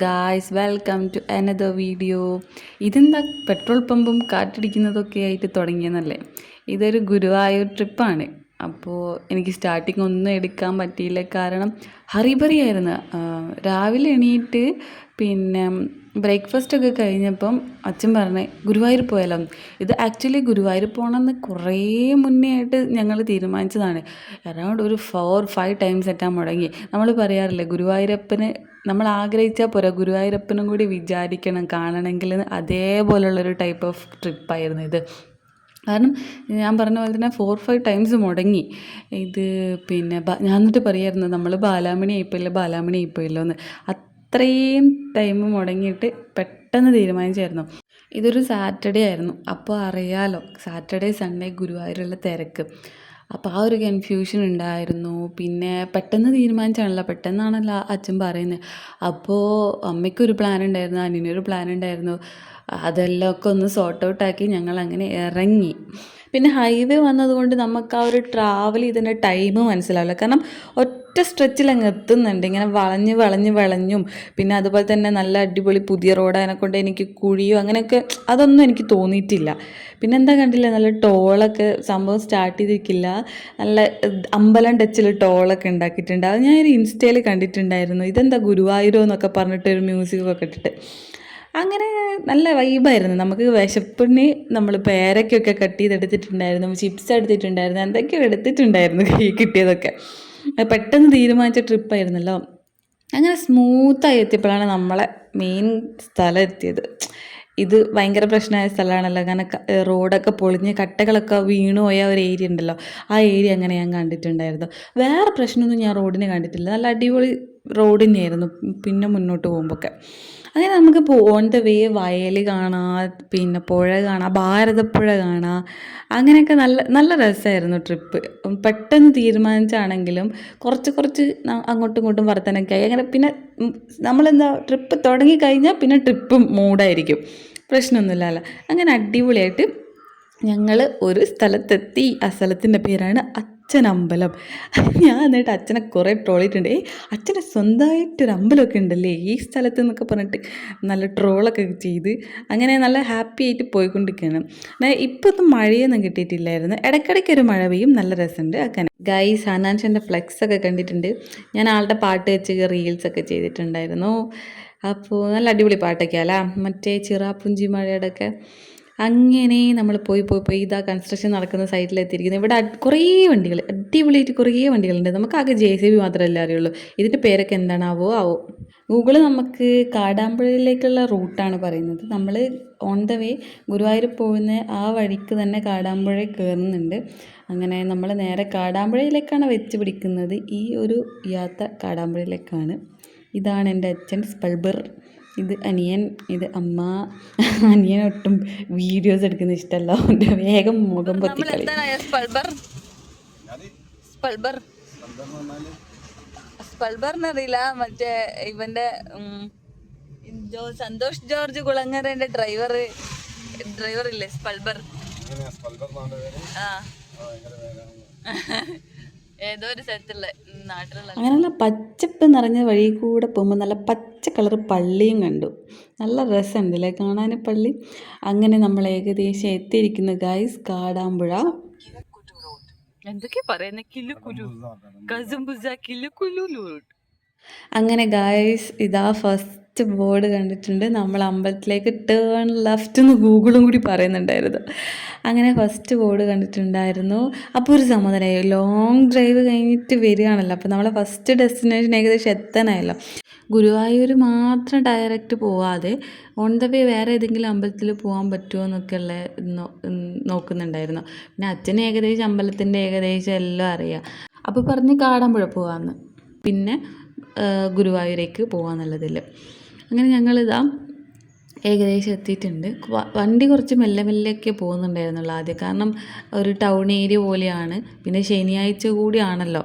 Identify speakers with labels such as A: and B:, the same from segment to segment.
A: Guys, welcome to another video. ഇതെന്താ petrol പമ്പും കാറ്റടിക്കുന്നതൊക്കെ ആയിട്ട് തുടങ്ങിയെന്നല്ലേ? ഇതൊരു ഗുരുവായൂർ ട്രിപ്പാണ്. അപ്പോൾ എനിക്ക് സ്റ്റാർട്ടിങ് ഒന്നും എടുക്കാൻ പറ്റിയില്ല, കാരണം ഹറിബറി ആയിരുന്നു. രാവിലെ എണീറ്റ് പിന്നെ ബ്രേക്ക്ഫാസ്റ്റ് ഒക്കെ കഴിഞ്ഞപ്പം അച്ഛൻ പറഞ്ഞ് ഗുരുവായൂർ പോയാലോ. ഇത് ആക്ച്വലി ഗുരുവായൂർ പോകണമെന്ന് കുറേ മുന്നേ ആയിട്ട് ഞങ്ങൾ തീരുമാനിച്ചതാണ്. അറൗണ്ട് ഒരു 4-5 ടൈംസ് എത്താൻ മുടങ്ങി. നമ്മൾ പറയാറില്ലേ, ഗുരുവായൂരപ്പന് നമ്മൾ ആഗ്രഹിച്ചാൽ പോരാ, ഗുരുവായൂരപ്പനും കൂടി വിചാരിക്കണം കാണണമെങ്കിൽ. അതേപോലുള്ളൊരു ടൈപ്പ് ഓഫ് ട്രിപ്പായിരുന്നു ഇത്. കാരണം ഞാൻ പറഞ്ഞ പോലെ തന്നെ 4-5 ടൈംസ് മുടങ്ങി ഇത്. പിന്നെ ഞാൻ എന്നിട്ട് പറയായിരുന്നു, നമ്മൾ ബാലാമണി ആയിപ്പോയില്ലോ എന്ന്. അത്രയും ടൈം മുടങ്ങിയിട്ട് പെട്ടെന്ന് തീരുമാനിച്ചായിരുന്നു. ഇതൊരു സാറ്റർഡേ ആയിരുന്നു. അപ്പോൾ അറിയാലോ, സാറ്റർഡേ സൺഡേ ഗുരുവായൂരുള്ള തിരക്ക്. അപ്പോൾ ആ ഒരു കൺഫ്യൂഷൻ ഉണ്ടായിരുന്നു. പിന്നെ പെട്ടെന്ന് തീരുമാനിച്ചാണല്ലോ, പെട്ടെന്നാണല്ലോ അച്ഛൻ പറയുന്നത്. അപ്പോൾ അമ്മയ്ക്കൊരു പ്ലാൻ ഉണ്ടായിരുന്നു, അനിയനൊരു പ്ലാൻ ഉണ്ടായിരുന്നു. അതെല്ലാം ഒക്കെ ഒന്ന് സോർട്ട് ഔട്ടാക്കി ഞങ്ങൾ അങ്ങനെ ഇറങ്ങി. പിന്നെ ഹൈവേ വന്നതുകൊണ്ട് നമുക്ക് ആ ഒരു ട്രാവൽ ചെയ്തതിൻ്റെ ടൈം മനസ്സിലാവില്ല. കാരണം ഒറ്റ സ്ട്രെച്ചിൽ അങ്ങ് എത്തുന്നുണ്ട്, ഇങ്ങനെ വളഞ്ഞും. പിന്നെ അതുപോലെ തന്നെ നല്ല അടിപൊളി പുതിയ റോഡ്, അതിനെക്കൊണ്ട് എനിക്ക് കുഴിയോ അങ്ങനെയൊക്കെ അതൊന്നും എനിക്ക് തോന്നിയിട്ടില്ല. പിന്നെ എന്താ കണ്ടില്ല, നല്ല ടോളൊക്കെ സംഭവം സ്റ്റാർട്ട് ചെയ്തിരിക്കില്ല, നല്ല അമ്പലം ടച്ചിൽ ടോളൊക്കെ ഉണ്ടാക്കിയിട്ടുണ്ട്. അത് ഞാനൊരു ഇൻസ്റ്റയിൽ കണ്ടിട്ടുണ്ടായിരുന്നു. ഇതെന്താ ഗുരുവായൂരോ എന്നൊക്കെ പറഞ്ഞിട്ട് ഒരു മ്യൂസിക്കൊക്കെ ഇട്ടിട്ട് അങ്ങനെ നല്ല വൈബായിരുന്നു. നമുക്ക് വിശപ്പിന് നമ്മൾ പേരയ്ക്കൊക്കെ കട്ട് ചെയ്തെടുത്തിട്ടുണ്ടായിരുന്നു, ചിപ്സ് എടുത്തിട്ടുണ്ടായിരുന്നു, എന്തൊക്കെയോ എടുത്തിട്ടുണ്ടായിരുന്നു കൈ കിട്ടിയതൊക്കെ. പെട്ടെന്ന് തീരുമാനിച്ച ട്രിപ്പായിരുന്നല്ലോ. അങ്ങനെ സ്മൂത്തായി എത്തിയപ്പോഴാണ് നമ്മളെ മെയിൻ സ്ഥലം എത്തിയത്. ഇത് ഭയങ്കര പ്രശ്നമായ സ്ഥലമാണല്ലോ, കാരണം റോഡൊക്കെ പൊളിഞ്ഞ് കട്ടകളൊക്കെ വീണു പോയ ഒരു ഏരിയ ഉണ്ടല്ലോ, ആ ഏരിയ അങ്ങനെ ഞാൻ കണ്ടിട്ടുണ്ടായിരുന്നു. വേറെ പ്രശ്നമൊന്നും ഞാൻ റോഡിന് കണ്ടിട്ടില്ല, നല്ല അടിപൊളി റോഡ് തന്നെയായിരുന്നു പിന്നെ മുന്നോട്ട് പോകുമ്പോഴൊക്കെ. അങ്ങനെ നമുക്ക് ഓൺ ദ വേ വയൽ കാണാം, പിന്നെ പുഴ കാണാം, ഭാരതപ്പുഴ കാണാം. അങ്ങനെയൊക്കെ നല്ല നല്ല രസമായിരുന്നു ട്രിപ്പ്. പെട്ടെന്ന് തീരുമാനിച്ചാണെങ്കിലും കുറച്ച് അങ്ങോട്ടും ഇങ്ങോട്ടും വർത്തനൊക്കെ ആയി. അങ്ങനെ പിന്നെ നമ്മളെന്താ, ട്രിപ്പ് തുടങ്ങിക്കഴിഞ്ഞാൽ പിന്നെ ട്രിപ്പ് മൂഡായിരിക്കും, പ്രശ്നമൊന്നുമില്ലല്ലോ. അങ്ങനെ അടിപൊളിയായിട്ട് ഞങ്ങൾ ഒരു സ്ഥലത്തെത്തി. ആ സ്ഥലത്തിൻ്റെ പേരാണ് അച്ഛനമ്പലം. ഞാൻ എന്നിട്ട് അച്ഛനെ കുറേ ട്രോളിയിട്ടുണ്ട്. അച്ഛൻ്റെ സ്വന്തമായിട്ടൊരു അമ്പലമൊക്കെ ഉണ്ടല്ലേ ഈ സ്ഥലത്ത് എന്നൊക്കെ പറഞ്ഞിട്ട് നല്ല ട്രോളൊക്കെ ചെയ്ത് അങ്ങനെ നല്ല ഹാപ്പി ആയിട്ട് പോയിക്കൊണ്ടിരിക്കുകയാണ്. ഇപ്പോൾ ഒന്നും മഴയൊന്നും കിട്ടിയിട്ടില്ലായിരുന്നു, ഇടയ്ക്കിടയ്ക്കൊരു മഴ പെയ്യും, നല്ല രസമുണ്ട്. അങ്ങനെ ഗൈസ്, ഹനാൻഷൻ്റെ ഫ്ലെക്സൊക്കെ കണ്ടിട്ടുണ്ട്. ഞാൻ ആളുടെ പാട്ട് വെച്ച് റീൽസൊക്കെ ചെയ്തിട്ടുണ്ടായിരുന്നു. അപ്പോൾ നല്ല അടിപൊളി പാട്ടൊക്കെയല്ല, മറ്റേ ചിറാപ്പുഞ്ചി മഴയുടെ ഒക്കെ. അങ്ങനെ നമ്മൾ പോയി ഇതാ കൺസ്ട്രക്ഷൻ നടക്കുന്ന സൈറ്റിലെത്തിയിരിക്കുന്നത്. ഇവിടെ കുറേ വണ്ടികൾ, അടിപൊളിയായിട്ട് കുറേ വണ്ടികളുണ്ട്. നമുക്കാകെ JCB മാത്രമല്ല അറിയുള്ളൂ. ഇതിൻ്റെ പേരൊക്കെ എന്താണാവോ. ഗൂഗിള് നമുക്ക് കാടാമ്പുഴയിലേക്കുള്ള റൂട്ടാണ് പറയുന്നത്. നമ്മൾ ഓൺ ദ വേ ഗുരുവായൂർ പോകുന്ന ആ വഴിക്ക് തന്നെ കാടാമ്പുഴ കയറുന്നുണ്ട്. അങ്ങനെ നമ്മൾ നേരെ കാടാമ്പുഴയിലേക്കാണ് വെച്ച് പിടിക്കുന്നത്. ഈ ഒരു യാത്ര കാടാമ്പുഴയിലേക്കാണ്. ഇതാണ് എൻ്റെ അച്ഛൻ സ്പൾബർ, ഇത് അനിയൻ, ഇത് അമ്മ. അനിയൻ ഒട്ടും വീഡിയോസ് എടുക്കുന്ന ഇഷ്ടമല്ല, അവൻ്റെ വേഗം മുഖം പൊത്തിക്കളി.
B: സ്പൾബറിനറിയില്ല, മറ്റേ ഇവന്റെ സന്തോഷ് ജോർജ് കുളങ്ങരന്റെ ഡ്രൈവർ ഇല്ലേ, സ്പൾബർ. ആ ഏതോ ഒരു സ്ഥലത്തുള്ള നാട്ടിലുള്ള
A: അങ്ങനെയുള്ള പച്ചപ്പ് നിറഞ്ഞ വഴി കൂടെ പോകുമ്പോൾ നല്ല പച്ച കളർ പള്ളിയും കണ്ടു. നല്ല രസമുണ്ടല്ലേ കാണാൻ പള്ളി. അങ്ങനെ നമ്മൾ ഏകദേശം എത്തിയിരിക്കുന്നു ഗൈസ്, കാടാമ്പുഴ.
B: എന്തൊക്കെയാ പറയുന്നത്,
A: അങ്ങനെ ഗൈസ്, ഇതാ ഫസ്റ്റ് ബോർഡ് കണ്ടിട്ടുണ്ട്. നമ്മൾ അമ്പലത്തിലേക്ക് ടേൺ ലെഫ്റ്റ് എന്ന് ഗൂഗിളും കൂടി പറയുന്നുണ്ടായിരുന്നു. അങ്ങനെ ഫസ്റ്റ് ബോർഡ് കണ്ടിട്ടുണ്ടായിരുന്നു. അപ്പോൾ ഒരു സമാധാനമായി. ലോങ് ഡ്രൈവ് കഴിഞ്ഞിട്ട് വരികയാണല്ലോ, അപ്പോൾ നമ്മളെ ഫസ്റ്റ് ഡെസ്റ്റിനേഷൻ ഏകദേശം എത്താനായല്ലോ. ഗുരുവായൂർ മാത്രം ഡയറക്റ്റ് പോവാതെ ഓൺ ദ വേ വേറെ ഏതെങ്കിലും അമ്പലത്തിൽ പോകാൻ പറ്റുമോ എന്നൊക്കെയുള്ള നോക്കുന്നുണ്ടായിരുന്നു. പിന്നെ അച്ഛന് ഏകദേശം അമ്പലത്തിൻ്റെ ഏകദേശം എല്ലാം അറിയാം. അപ്പോൾ പറഞ്ഞ് കാടാമ്പുഴ പോകാമെന്ന്, പിന്നെ ഗുരുവായൂരേക്ക് പോകാമെന്നുള്ളതിൽ. അങ്ങനെ ഞങ്ങളിതാ ഏകദേശം എത്തിയിട്ടുണ്ട്. വണ്ടി കുറച്ച് മെല്ലെയൊക്കെ പോകുന്നുണ്ടായിരുന്നുള്ളൂ ആദ്യം, കാരണം ഒരു ടൗൺ ഏരിയ പോലെയാണ്. പിന്നെ ശനിയാഴ്ച കൂടിയാണല്ലോ,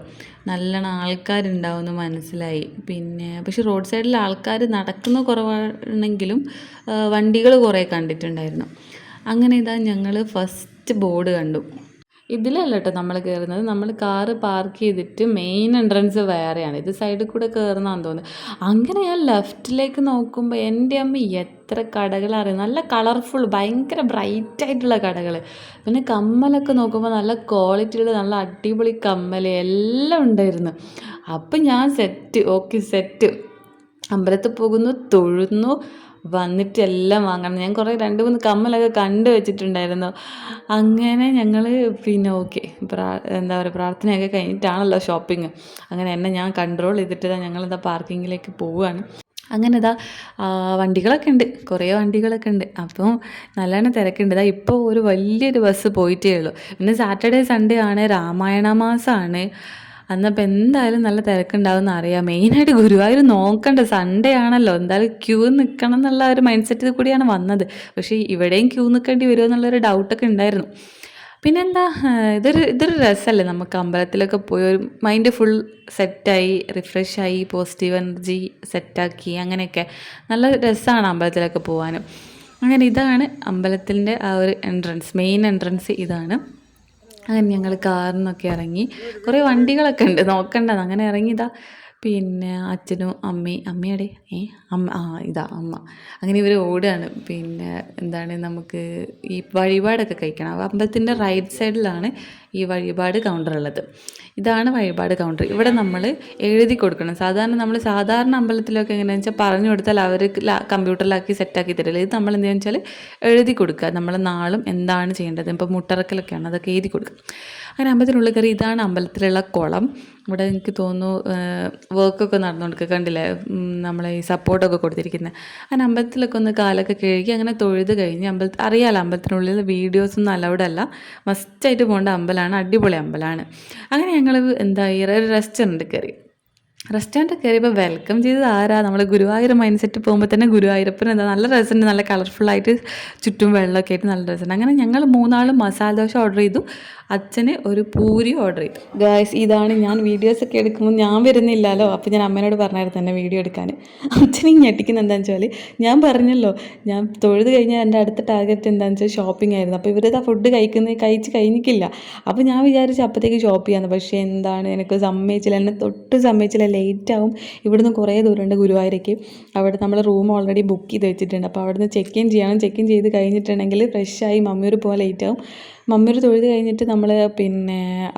A: നല്ലോണം ആൾക്കാരുണ്ടാവുമെന്ന് മനസ്സിലായി. പിന്നെ പക്ഷെ റോഡ് സൈഡിൽ ആൾക്കാർ നടക്കുന്ന കുറവാണെങ്കിലും വണ്ടികൾ കുറേ കണ്ടിട്ടുണ്ടായിരുന്നു. അങ്ങനെ ഇതാ ഞങ്ങൾ ഫസ്റ്റ് ബോർഡ് കണ്ടു. ഇതിലല്ല കേട്ടോ നമ്മൾ കയറുന്നത്. നമ്മൾ കാറ് പാർക്ക് ചെയ്തിട്ട് മെയിൻ എൻട്രൻസ് വേറെയാണ്. ഇത് സൈഡിൽ കൂടെ കയറുന്നതാണെന്ന് തോന്നുന്നു. അങ്ങനെ ഞാൻ ലെഫ്റ്റിലേക്ക് നോക്കുമ്പോൾ എൻ്റെ അമ്മ എത്ര കടകളറിയാം. നല്ല കളർഫുൾ, ഭയങ്കര ബ്രൈറ്റ് ആയിട്ടുള്ള കടകൾ. പിന്നെ കമ്മലൊക്കെ നോക്കുമ്പോൾ നല്ല ക്വാളിറ്റിയുള്ള നല്ല അടിപൊളി കമ്മൽ എല്ലാം ഉണ്ടായിരുന്നു. അപ്പം ഞാൻ സെറ്റ് അമ്പലത്തിൽ പോകുന്നു, തൊഴുന്നു, വന്നിട്ട് എല്ലാം വാങ്ങണം. ഞാൻ കുറേ 2-3 കമ്മലൊക്കെ കണ്ടു വെച്ചിട്ടുണ്ടായിരുന്നു. അങ്ങനെ ഞങ്ങൾ പിന്നെ എന്താ പറയുക, പ്രാർത്ഥനയൊക്കെ കഴിഞ്ഞിട്ടാണല്ലോ ഷോപ്പിംഗ്. അങ്ങനെ എന്നെ ഞാൻ കൺട്രോൾ ചെയ്തിട്ട് ഞങ്ങളിതാ പാർക്കിങ്ങിലേക്ക് പോവുകയാണ്. അങ്ങനെ വണ്ടികളൊക്കെ ഉണ്ട്, കുറേ വണ്ടികളൊക്കെ ഉണ്ട്. അപ്പോൾ നല്ലോണം തിരക്കുണ്ട്. ഇപ്പോൾ ഒരു വലിയൊരു ബസ് പോയിട്ടേ ഉള്ളൂ. പിന്നെ സാറ്റർഡേ സൺഡേ ആണ്, രാമായണ മാസമാണ്. അന്നപ്പോൾ എന്തായാലും നല്ല തിരക്കുണ്ടാവുമെന്ന് അറിയാം. മെയിനായിട്ട് ഗുരുവായൂർ നോക്കണ്ട, സൺഡേ ആണല്ലോ, എന്തായാലും ക്യൂ നിൽക്കണം എന്നുള്ള ഒരു മൈൻഡ് സെറ്റിൽ കൂടിയാണ് വന്നത്. പക്ഷേ ഇവിടെയും ക്യൂ നിൽക്കേണ്ടി വരുമോ എന്നുള്ളൊരു ഡൗട്ടൊക്കെ ഉണ്ടായിരുന്നു. പിന്നെന്താ, ഇതൊരു രസമല്ലേ, നമുക്ക് അമ്പലത്തിലൊക്കെ പോയി ഒരു മൈൻഡ് ഫുൾ സെറ്റായി, റിഫ്രഷായി, പോസിറ്റീവ് എനർജി സെറ്റാക്കി, അങ്ങനെയൊക്കെ നല്ല രസമാണ് അമ്പലത്തിലൊക്കെ പോകാനും. അങ്ങനെ ഇതാണ് അമ്പലത്തിൻ്റെ ആ ഒരു മെയിൻ എൻട്രൻസ് ഇതാണ്. അങ്ങനെ ഞങ്ങൾ കാറിൽ നിന്നൊക്കെ ഇറങ്ങി. കുറേ വണ്ടികളൊക്കെ ഉണ്ട്, നോക്കണ്ടത്. അങ്ങനെ ഇറങ്ങിയതാ. പിന്നെ അച്ഛനും അമ്മയുടെ അമ്മ, അങ്ങനെ ഇവർ ഓടുകയാണ്. പിന്നെ നമുക്ക് ഈ വഴിപാടൊക്കെ കഴിക്കണം. അമ്പലത്തിൻ്റെ റൈറ്റ് സൈഡിലാണ് ഈ വഴിപാട് കൗണ്ടർ ഉള്ളത്. ഇതാണ് വഴിപാട് കൗണ്ടർ. ഇവിടെ നമ്മൾ എഴുതി കൊടുക്കണം. സാധാരണ അമ്പലത്തിലൊക്കെ എങ്ങനെയാണെന്ന് വെച്ചാൽ പറഞ്ഞു കൊടുത്താൽ അവർ കമ്പ്യൂട്ടറിലാക്കി സെറ്റാക്കി തരില്ല. ഇത് നമ്മൾ എന്താണെന്ന് വെച്ചാൽ എഴുതി കൊടുക്കുക. നമ്മൾ നാളും എന്താണ് ചെയ്യേണ്ടത്, ഇപ്പോൾ മുട്ടറക്കലൊക്കെയാണ്, അതൊക്കെ എഴുതി കൊടുക്കുക. അങ്ങനെ അമ്പലത്തിനുള്ളിൽ കയറി. ഇതാണ് അമ്പലത്തിലുള്ള കുളം. ഇവിടെ എനിക്ക് തോന്നുന്നു വർക്കൊക്കെ നടന്നുകൊടുക്കുക, കണ്ടില്ലേ, നമ്മളെ ഈ സപ്പോർട്ടൊക്കെ കൊടുത്തിരിക്കുന്നത്. അങ്ങനെ അമ്പലത്തിലൊക്കെ ഒന്ന് കാലൊക്കെ കഴുകി അങ്ങനെ തൊഴുത് കഴിഞ്ഞ് അറിയാമല്ലോ അമ്പലത്തിനുള്ളിൽ വീഡിയോസൊന്നും അലൗഡ് അല്ല, മസ്റ്റായിട്ട് പോകേണ്ട അമ്പലമാണ്, അടിപൊളി അമ്പലമാണ്. അങ്ങനെ ഞങ്ങൾ ഒരു റെസ്റ്റോറൻറ്റ് കയറി. റെസ്റ്റോറൻറ്റ് കയറിയപ്പോൾ വെൽക്കം ചെയ്തത് ആരാ, നമ്മൾ ഗുരുവായൂർ മൈൻഡ് സെറ്റ് പോകുമ്പോൾ തന്നെ ഗുരുവായൂരപ്പൻ നല്ല രസമുണ്ട്, നല്ല കളർഫുള്ളായിട്ട് ചുറ്റും വെള്ളമൊക്കെ ആയിട്ട് നല്ല രസമുണ്ട്. അങ്ങനെ ഞങ്ങൾ 3 ആളും മസാല ദോശ ഓർഡർ ചെയ്തു, അച്ഛന് ഒരു പൂരി ഓർഡർ ചെയ്തു. ഗായ്സ്, ഇതാണ് ഞാൻ വീഡിയോസൊക്കെ എടുക്കുമ്പോൾ ഞാൻ വരുന്നില്ലല്ലോ, അപ്പോൾ ഞാൻ അമ്മേനോട് പറഞ്ഞായിരുന്നു തന്നെ വീഡിയോ എടുക്കാൻ. അച്ഛനെ ഞെട്ടിക്കുന്ന എന്താണെന്ന് വെച്ചാൽ, ഞാൻ പറഞ്ഞല്ലോ ഞാൻ തൊഴുത് കഴിഞ്ഞാൽ എൻ്റെ അടുത്ത ടാർഗറ്റ് എന്താണെന്ന് വെച്ചാൽ ഷോപ്പിംഗ് ആയിരുന്നു. അപ്പോൾ ഇവരിതാ ഫുഡ് കഴിച്ച് കഴിഞ്ഞിട്ടില്ല. അപ്പോൾ ഞാൻ വിചാരിച്ചു അപ്പോഴത്തേക്ക് ഷോപ്പ് ചെയ്യാമെന്ന്. പക്ഷേ എനിക്ക് സമ്മതിച്ചില്ല, എന്നെ തൊട്ട് സമ്മതിച്ചില്ല. ലേറ്റാവും, ഇവിടുന്ന് കുറേ ദൂരമുണ്ട് ഗുരുവായൂരേക്ക്. അവിടെ നമ്മൾ റൂം ഓൾറെഡി ബുക്ക് ചെയ്ത് വെച്ചിട്ടുണ്ട്. അപ്പോൾ അവിടുന്ന് ചെക്ക് ഇൻ ചെയ്യണം. ചെക്ക് ഇൻ ചെയ്ത് കഴിഞ്ഞിട്ടുണ്ടെങ്കിൽ ഫ്രഷായി മമ്മിയൂർ പോകാൻ ലേറ്റാവും. മമ്മിയൂർ തൊഴുത് കഴിഞ്ഞിട്ട് നമ്മൾ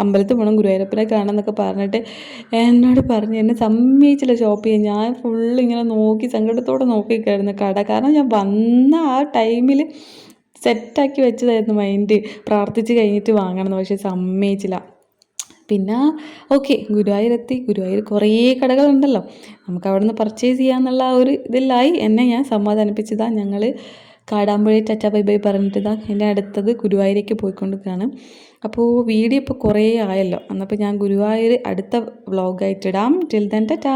A: അമ്പലത്തിൽ പോകണം, ഗുരുവായൂരപ്പനെ കാണണം എന്നൊക്കെ പറഞ്ഞിട്ട് എന്നോട് പറഞ്ഞ് എന്നെ സമ്മതിച്ചില്ല ഷോപ്പ് ചെയ്യാൻ. ഞാൻ ഫുള്ള് ഇങ്ങനെ സങ്കടത്തോടെ നോക്കിക്കായിരുന്നു കട. കാരണം ഞാൻ വന്ന ആ ടൈമിൽ സെറ്റാക്കി വെച്ചതായിരുന്നു മൈൻഡ്, പ്രാർത്ഥിച്ച് കഴിഞ്ഞിട്ട് വാങ്ങണമെന്ന്. പക്ഷേ സമ്മതിച്ചില്ല. പിന്നെ ഗുരുവായൂർ കുറേ കടകളുണ്ടല്ലോ, നമുക്ക് അവിടെ നിന്ന് പർച്ചേസ് ചെയ്യാമെന്നുള്ള ഒരു ഇതിലായി എന്നെ ഞാൻ സമാധാനിപ്പിച്ചതാണ്. ഞങ്ങൾ കാടാമ്പുഴ ടാറ്റാ ബൈ ബൈ പറഞ്ഞിട്ട് എൻ്റെ അടുത്തത് ഗുരുവായൂരേക്ക് പോയിക്കൊണ്ടിരിക്കുകയാണ്. അപ്പോൾ വീഡിയോ ഇപ്പോൾ കുറേ ആയല്ലോ, എന്നപ്പോൾ ഞാൻ ഗുരുവായൂർ അടുത്ത വ്ളോഗായിട്ടിടാം. Till then Tata.